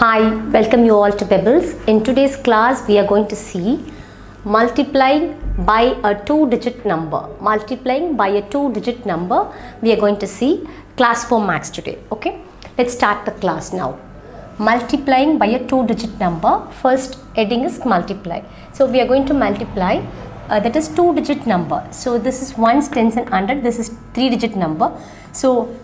Hi, welcome you all to Pebbles. In today's class, we are going to see multiplying by a two-digit number. Multiplying by a two-digit number, we are going to see class 4 maths today. Okay, let's start the class now. Multiplying by a two-digit number. First heading is multiply. So we are going to multiply. That is two-digit number. So this is ones, tens, and hundred. This is three-digit number. So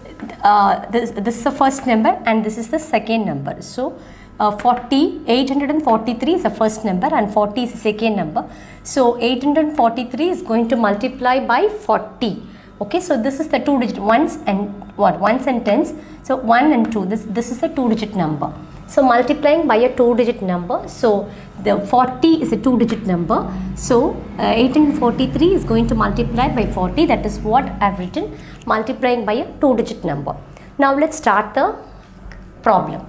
this is the first number and this is the second number. So 843 is the first number and 40 is the second number. So 843 is going to multiply by 40. Okay, so this is the two-digit ones and ones and tens. So 1 and 2. This is the two-digit number. So multiplying by a two-digit number. So the 40 is a two-digit number. So 843 is going to multiply by 40. That is what I have written, multiplying by a two-digit number. Now let's start the problem.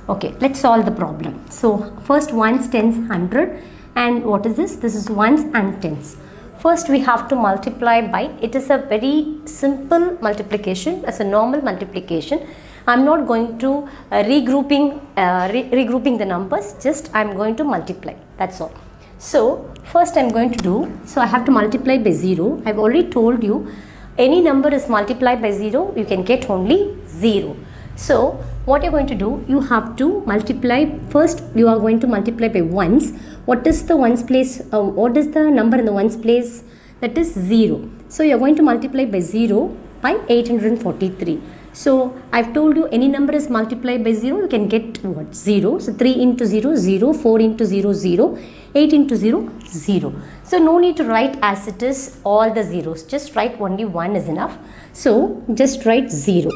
Okay, let's solve the problem. So first ones, tens, 100, and what is this? This is ones and tens. First we have to multiply by, it is a very simple multiplication as a normal multiplication. I'm not going to regrouping the numbers, just I'm going to multiply, that's all. So first I'm going to do, so I have to multiply by 0. I've already told you any number is multiplied by 0, you can get only 0. So what you're going to do, you have to multiply, first you are going to multiply by ones. What is the ones place, what is the number in the ones place? That is 0. So you're going to multiply by 0 by 843. So I've told you any number is multiplied by 0, you can get what? 0. So 3 into 0, 0, 4 into 0, 0, 8 into 0, 0. So no need to write as it is all the zeros, just write only 1 is enough. So just write 0.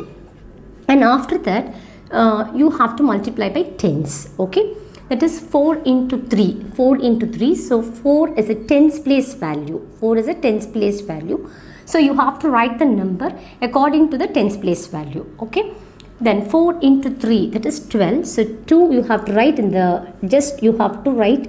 And after that, you have to multiply by tens, okay? That is 4 into 3, 4 into 3. So 4 is a tens place value, 4 is a tens place value. So you have to write the number according to the tens place value, okay? Then 4 into 3, that is 12. So 2 you have to write in the, just you have to write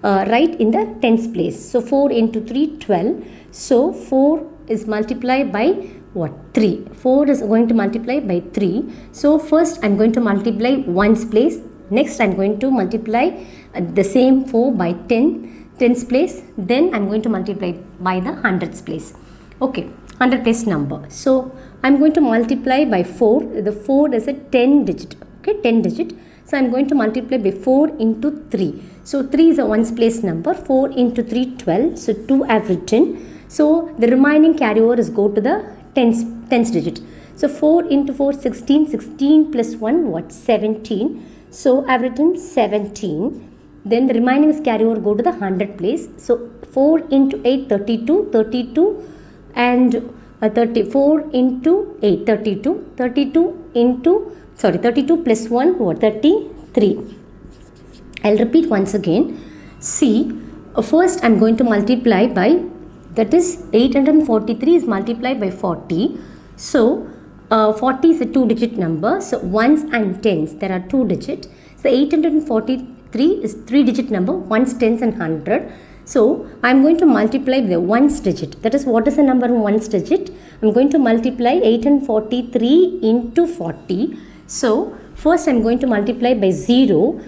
in the tens place. So 4 into 3, 12. So 4 is multiplied by what? 3. 4 is going to multiply by 3. So first I'm going to multiply ones place. Next I'm going to multiply the same 4 by tens place. Then I'm going to multiply by the hundreds place. Okay, 100 place number. So I'm going to multiply by 4. The 4 is a 10 digit. Okay, 10 digit. So I'm going to multiply by 4 into 3. So 3 is a ones place number. 4 into 3, 12. So 2 I've written. So the remaining carryover is go to the tens digit. So 4 into 4, 16. 16 plus 1, what? 17. So I've written 17. Then the remaining is carryover go to the 100 place. So 4 into 8, 32. 32 and 34 into 8, 32. 32 into, 32 plus 1, what? 33. I'll repeat once again. See, first I'm going to multiply by, that is 843 is multiplied by 40. So 40 is a two-digit number. So ones and tens, there are two digits. So 843 is three-digit number, ones, tens, and 100. So I'm going to multiply the ones digit. That is, what is the number in ones digit? I'm going to multiply 843 into 40. So first I'm going to multiply by 0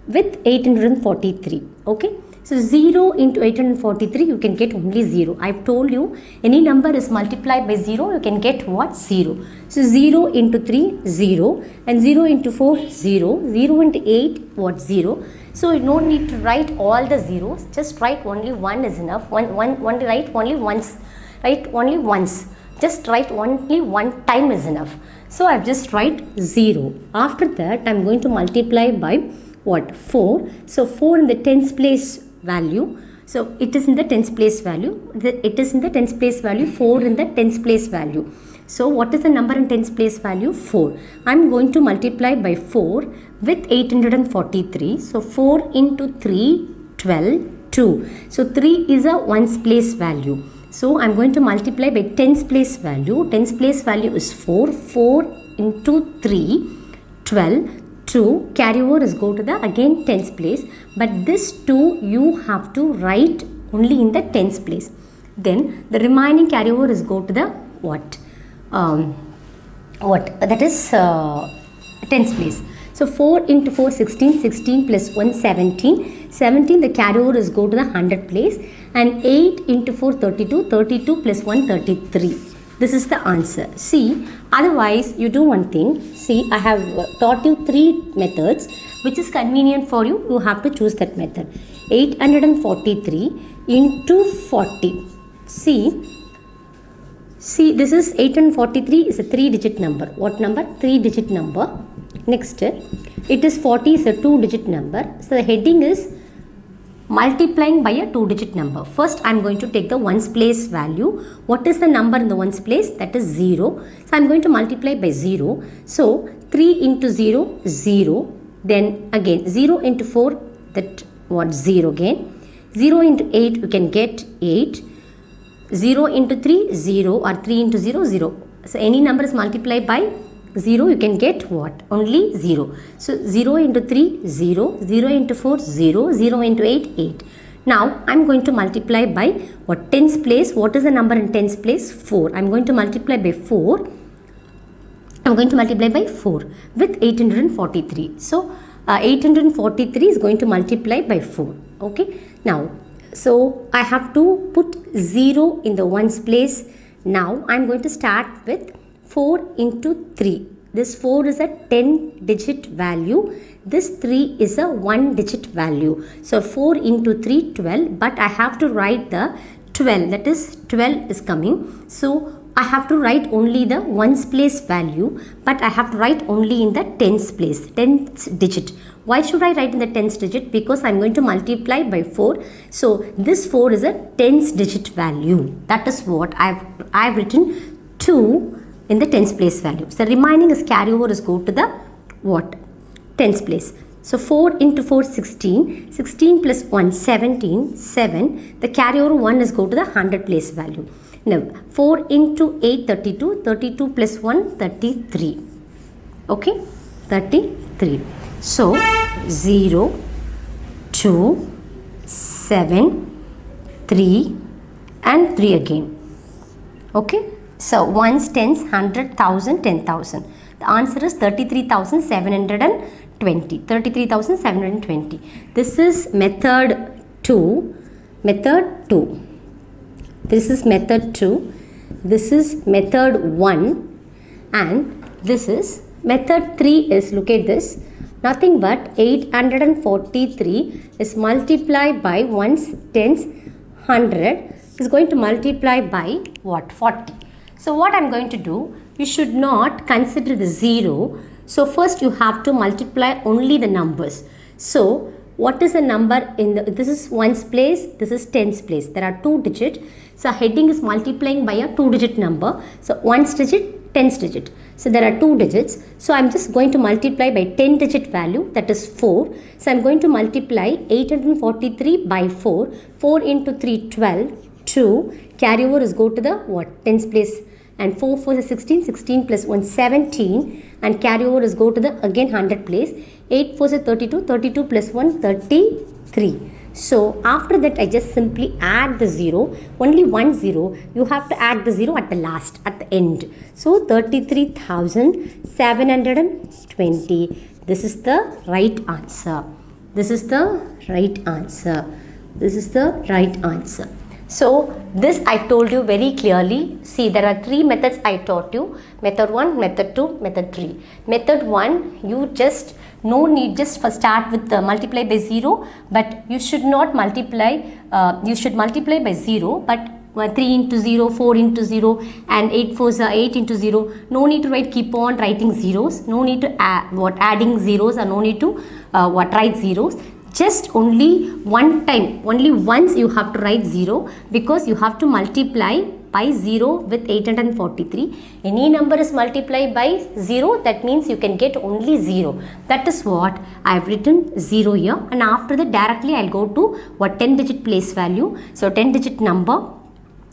with 843. Okay. So 0 into 843, you can get only 0. I've told you, any number is multiplied by 0, you can get what? 0. So 0 into 3, 0. And 0 into 4, 0. 0 into 8, what? 0. So you don't need to write all the zeros. Just write only 1 is enough. Write only once. Write only once. Just write only one time is enough. So I've just write 0. After that, I'm going to multiply by what? 4. So 4 in the tens place value. So it is in the tens place value. It is in the tens place value. 4 in the tens place value. So what is the number in tens place value? 4. I'm going to multiply by 4 with 843. So 4 into 3, 12, 2. So 3 is a ones place value. So I'm going to multiply by tens place value. Tens place value is 4. 4 into 3, 12. 2 carryover is go to the again tens place, but this 2 you have to write only in the tens place. Then the remaining carryover is go to the what? That is tens place. So 4 into 4, 16. 16 plus 1, 17. 17, the carryover is go to the 100 place. And 8 into 4, 32. 32 plus 1, 33. This is the answer. See, otherwise you do one thing. See, I have taught you 3 methods which is convenient for you. You have to choose that method. 843 into 40. See, this is 843 is a 3-digit number. What number? 3-digit number. Next, it is 40 is a 2-digit number. So the heading is multiplying by a 2-digit number. First, I am going to take the ones place value. What is the number in the ones place? That is 0. So I am going to multiply by 0. So 3 into 0, 0. Then again 0 into 4, that what? 0 again. 0 into 8, you can get 8. 0 into 3, 0, or 3 into 0, 0. So any number is multiplied by 0, you can get what? Only 0. So 0 into 3, 0, 0 into 4, 0, 0 into 8, 8. Now I am going to multiply by what? Tens place. What is the number in tens place? 4. I am going to multiply by 4. I am going to multiply by 4 with 843. So 843 is going to multiply by 4. Okay. Now, so I have to put 0 in the ones place. Now I am going to start with 4 into 3. This 4 is a 10-digit value. This 3 is a 1-digit value. So 4 into 3, 12. But I have to write the 12. That is 12 is coming. So I have to write only the ones place value. But I have to write only in the tens place. Tens digit. Why should I write in the tens digit? Because I am going to multiply by 4. So this 4 is a tens digit value. That is what I have written 2 in the tens place value. So remaining is carryover is go to the what? Tens place. So 4 into 4, 16. 16 plus 1, 17. 7. The carryover 1 is go to the 100 place value. Now 4 into 8, 32. 32 plus 1, 33. Okay? 33. So 0, 2, 7, 3 and 3 again. Okay? So ones, tens, 100, 1000, 10,000. The answer is 33,720. 33,720. This is method 2. Method 2. This is method 2. This is method 1. And this is method 3 is, look at this. Nothing but 843 is multiplied by ones, tens, 100 is going to multiply by what? 40. So what I am going to do, you should not consider the 0. So first you have to multiply only the numbers. So what is the number in the, this is ones place, this is tens place. There are 2 digits. So heading is multiplying by a 2-digit number. So ones digit, tens digit. So there are 2 digits. So I am just going to multiply by 10-digit value, that is 4. So I am going to multiply 843 by 4. 4 into 3, 12. 2. Carryover is go to the what? Tens place. And 4 4 is 16. 16 plus 1, 17. And carryover is go to the again 100 place. 8 4 is 32. 32 plus 1, 33. So after that I just simply add the 0. Only 1 0. You have to add the 0 at the last, at the end. So 33,720. This is the right answer. This is the right answer. This is the right answer. So this I told you very clearly. See, there are 3 methods I taught you. Method 1, method 2, method 3. Method 1, you just no need, just first start with the multiply by 0, but you should not multiply, you should multiply by 0, but 3 into 0, 4 into 0 and 8 4s are 8 into 0. No need to write, keep on writing zeros. No need to add, adding zeros, or no need to write zeros. Just only one time, only once you have to write 0, because you have to multiply by 0 with 843. Any number is multiplied by 0, that means you can get only 0. That is what I have written 0 here, and after that directly I will go to what? 10-digit place value. So 10-digit number.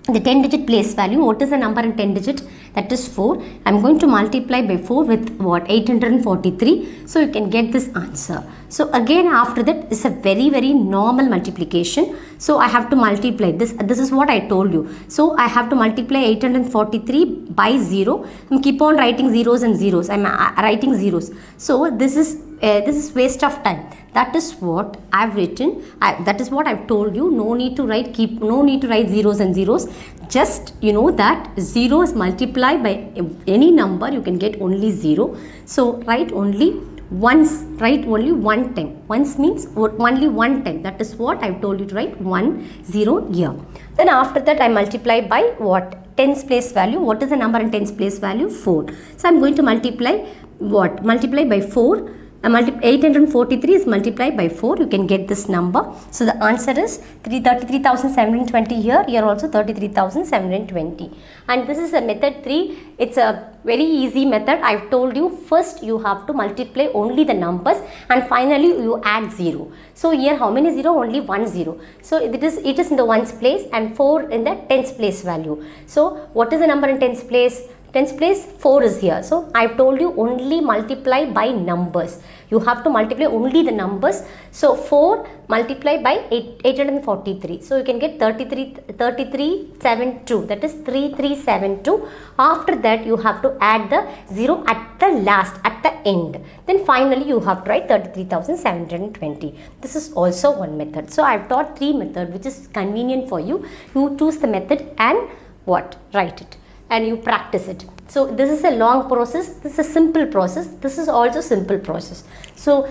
The 10-digit place value, what is the number in 10-digit? That is 4. I am going to multiply by 4 with what? 843. So you can get this answer. So again after that is a very normal multiplication. So I have to multiply this. This is what I told you. So I have to multiply 843 by 0. I keep on writing zeros and zeros. I am writing zeros. So this is this is waste of time. That is what I've written. That is what I've told you. No need to write zeros and zeros. Just you know that zeros multiply by any number, you can get only 0. So write only once, write only one time. Once means only one time. That is what I've told you to write 1 0 here. Then after that I multiply by what? Tens place value. What is the number in tens place value? 4. So I'm going to multiply what? Multiply by 4. 843 is multiplied by 4. You can get this number. So the answer is 33,720 here. Here also 33,720. And this is a method 3. It's a very easy method. I've told you first you have to multiply only the numbers and finally you add 0. So here how many 0? Only 1 0. So it is in the ones place and 4 in the tens place value. So what is the number in tens place? Tens place 4 is here. So I've told you only multiply by numbers. You have to multiply only the numbers. So 4 multiply by 843. So you can get 3372. That is 3372. After that you have to add the 0 at the last, at the end. Then finally you have to write 33,720. This is also one method. So I've taught 3 methods which is convenient for you. You choose the method and what? Write it. And you practice it. So this is a long process, this is a simple process, this is also simple process. So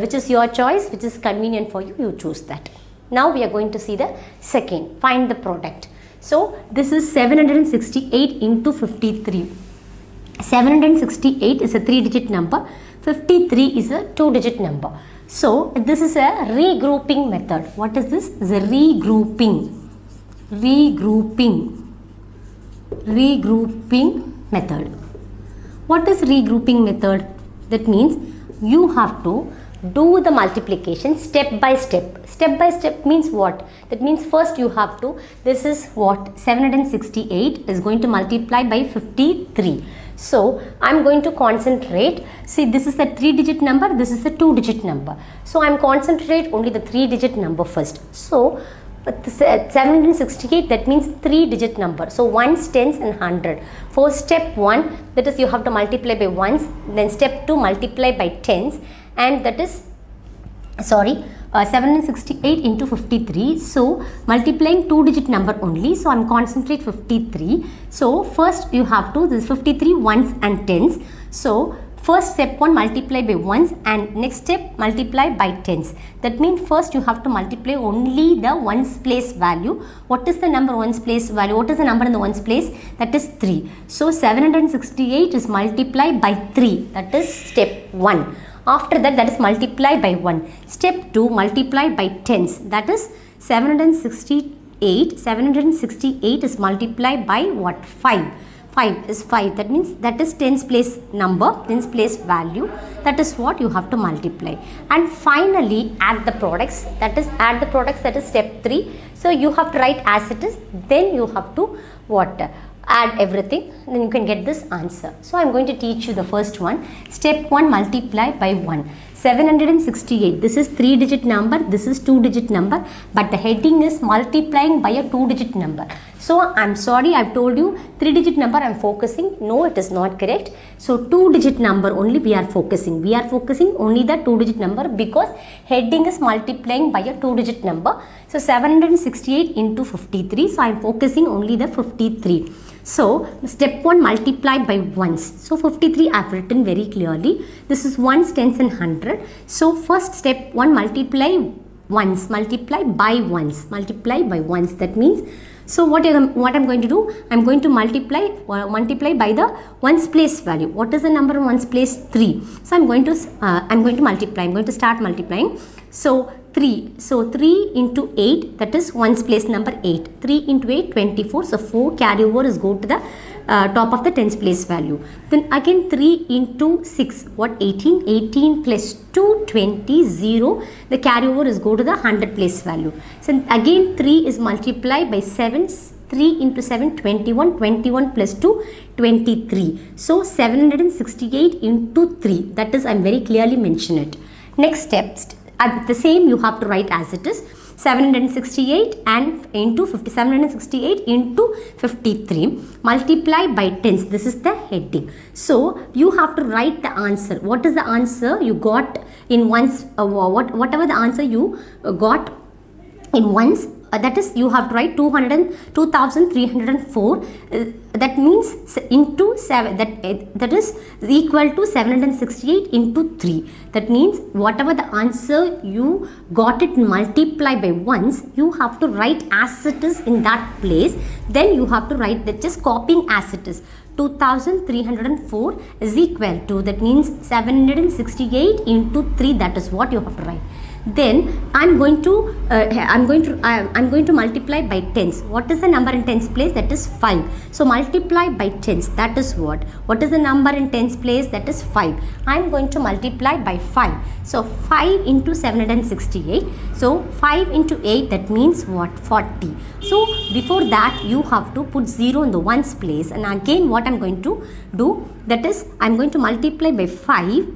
which is your choice, which is convenient for you, you choose that. Now we are going to see the second, find the product. So this is 768 into 53. 768 is a 3-digit number, 53 is a 2-digit number. So this is a regrouping method. What is this? This is a regrouping method. What is regrouping method? That means you have to do the multiplication step by step. Step by step means what? That means first you have to, this is what? 768 is going to multiply by 53. So I'm going to concentrate. See, this is a 3-digit number, this is a 2-digit number. So I'm concentrate only the 3-digit number first. So 768, that means 3-digit number. So ones, tens and 100. For step 1, that is you have to multiply by ones. Then step 2, multiply by tens. And that is, 768 into 53. So multiplying 2-digit number only. So I'm concentrate 53. So first you have to, this is 53 ones and tens. So first step 1, multiply by ones, and next step multiply by tens. That means first you have to multiply only the ones place value. What is the number ones place value? What is the number in the ones place? That is 3. So 768 is multiplied by 3. That is step 1. After that, that is multiply by 1. Step 2, multiply by tens. That is 768. 768 is multiplied by what? 5. 5 is 5. That means that is tens place number, tens place value. That is what you have to multiply. And finally add the products. That is add the products. That is step 3. So you have to write as it is. Then you have to what? Add everything. Then you can get this answer. So I am going to teach you the first one. Step 1, multiply by 1. 768. This is 3-digit number. This is 2-digit number. But the heading is multiplying by a 2-digit number. So I'm sorry, I've told you 3-digit number I'm focusing. No, it is not correct. So 2-digit number only we are focusing. We are focusing only the 2-digit number because heading is multiplying by a 2-digit number. So 768 into 53. So I'm focusing only the 53. So step 1, multiply by ones. So 53 I've written very clearly. This is ones, tens and 100. So first step 1, multiply ones, multiply by ones, multiply by ones. That means, so what I'm going to do, I'm going to multiply by the ones place value. What is the number in ones place? 3. So I'm going to multiply. I'm going to start multiplying. So 3. So 3 into 8, that is ones place number 8. 3 into 8, 24. So 4 carryover is go to the top of the tens place value. Then again 3 into 6, what? 18. 18 plus 2, 20, 0. The carryover is go to the 100 place value. So again 3 is multiplied by 7. 3 into 7, 21. 21 plus 2, 23. So 768 into 3. That is, I am very clearly mention it. Next step. At the same you have to write as it is. 768 and into 50, 768 into 53 multiply by tens. This is the heading. So you have to write the answer. What is the answer you got in ones? Whatever the answer you got in ones, that is you have to write 2304. That means into 7, that is equal to 768 into 3. That means whatever the answer you got it multiply by ones, you have to write as it is in that place. Then you have to write that, just copying as it is. 2304 is equal to, that means 768 into 3. That is what you have to write. Then I'm going to multiply by tens. What is the number in tens place? That is 5. So multiply by tens. That is what? What is the number in tens place? That is 5. I'm going to multiply by 5. So 5 into 768. So 5 into 8, that means what? 40. So before that you have to put 0 in the ones place. And again what I'm going to do, that is I'm going to multiply by 5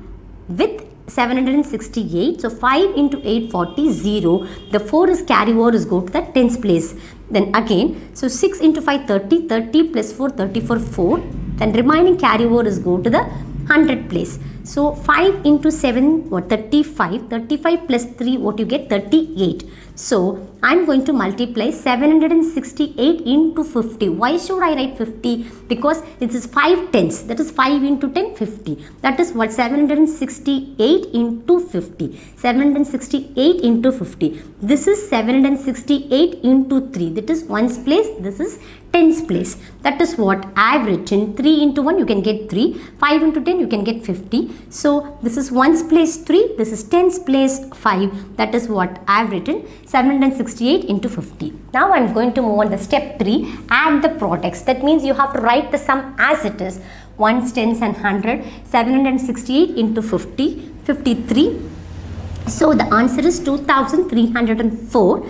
with 768. So 5 into 8, 40, 0. The 4 is carry over, is go to the tens place. Then again, so 6 into 5, 30, 30 plus 4, 34, 4. Then remaining carry over is go to the 100 place. So 5 into 7, what? 35. 35 plus 3, what you get? 38. So I'm going to multiply 768 into 50. Why should I write 50? Because it is 5 tens. That is 5 into 10, 50. That is what? 768 into 50. 768 into 50. This is 768 into 3. That is ones place. This is tens place. That is what I have written. 3 into 1 you can get 3. 5 into 10 you can get 50. So this is ones place 3. This is tens place 5. That is what I have written. 768 into 50. Now I am going to move on the step 3. Add the products. That means you have to write the sum as it is. Ones, tens and 100. 768 into 50. 53. So the answer is 2304.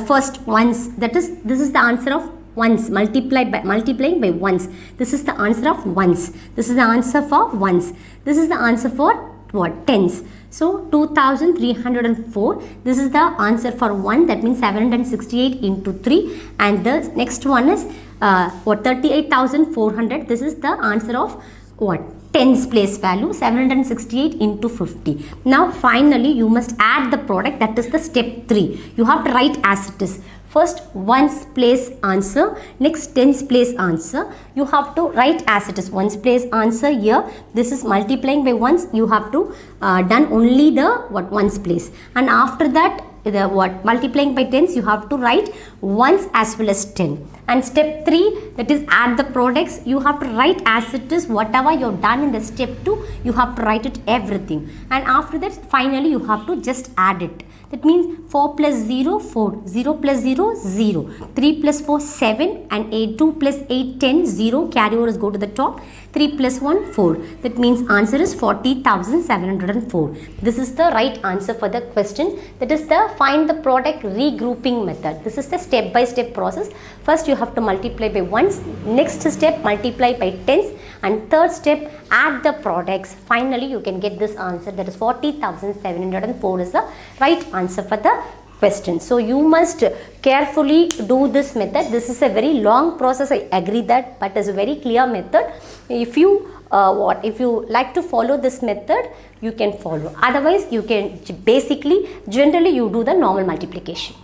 First ones. That is, this is the answer of ones, multiplying by ones. This is the answer of ones. This is the answer for ones. This is the answer for what? Tens. So 2304. This is the answer for 1. That means 768 into 3. And the next one is what? 38,400. This is the answer of what? Tens place value. 768 into 50. Now finally you must add the product. That is the step 3. You have to write as it is. First ones place answer, next tens place answer. You have to write as it is. Ones place answer here. This is multiplying by ones. You have to done only the what? Ones place. And after that the what? Multiplying by tens, you have to write ones as well as 10. And step 3, that is add the products. You have to write as it is. Whatever you have done in the step 2, you have to write it everything. And after that finally you have to just add it. That means 4 plus 0, 4. 0 plus 0, 0. 3 plus 4, 7. And 8, 2 plus 8, 10. 0. Carry overs go to the top. 3 plus 1, 4. That means answer is 40,704. This is the right answer for the question. That is the find the product regrouping method. This is the step-by-step process. First you have to multiply by ones. Next step multiply by tens. And third step add the products. Finally you can get this answer. That is 40,704 is the right answer for the question. So you must carefully do this method. This is a very long process, I agree that, but it's a very clear method. If you if you like to follow this method, you can follow. Otherwise you can basically generally you do the normal multiplication.